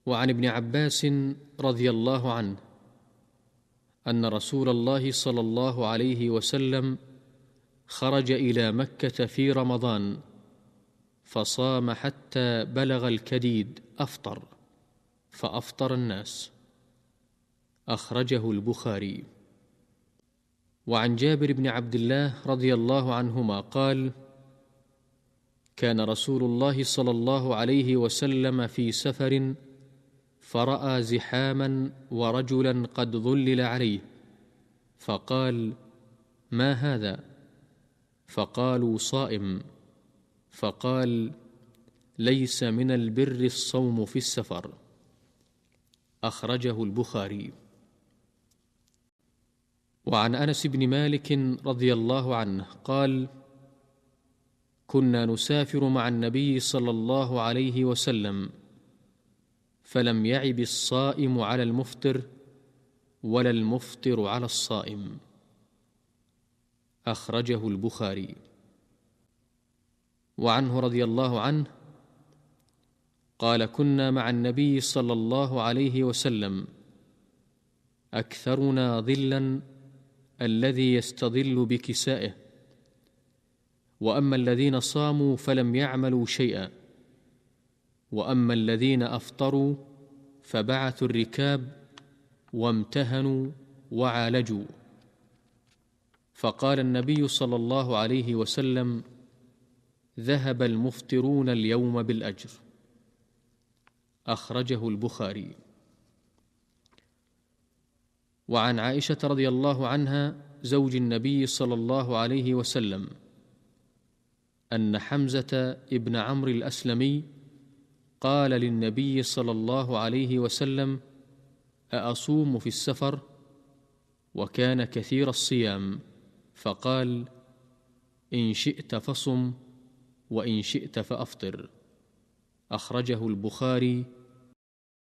وعن ابن عباس رضي الله عنه أن رسول الله صلى الله عليه وسلم خرج إلى مكة في رمضان فصام حتى بلغ الكديد فأفطر الناس. أخرجه البخاري. وعن جابر بن عبد الله رضي الله عنهما قال: كان رسول الله صلى الله عليه وسلم في سفر فرأى زحاما ورجلا قد ظلل عليه فقال: ما هذا؟ فقالوا: صائم. فقال: ليس من البر الصوم في السفر. أخرجه البخاري. وعن أنس بن مالك رضي الله عنه قال: كنا نسافر مع النبي صلى الله عليه وسلم فلم يعب الصائم على المفطر ولا المفطر على الصائم. أخرجه البخاري. وعنه رضي الله عنه قال: كنا مع النبي صلى الله عليه وسلم أكثرنا ظلا الذي يستظل بكسائه، وأما الذين صاموا فلم يعملوا شيئا، وأما الذين أفطروا فبعثوا الركاب وامتهنوا وعالجوا. فقال النبي صلى الله عليه وسلم: ذهب المفطرون اليوم بالأجر. أخرجه البخاري. وعن عائشة رضي الله عنها زوج النبي صلى الله عليه وسلم أن حمزة ابن عمرو الأسلمي قال للنبي صلى الله عليه وسلم: أأصوم في السفر؟ وكان كثير الصيام، فقال: إن شئت فصم وإن شئت فأفطر. أخرجه البخاري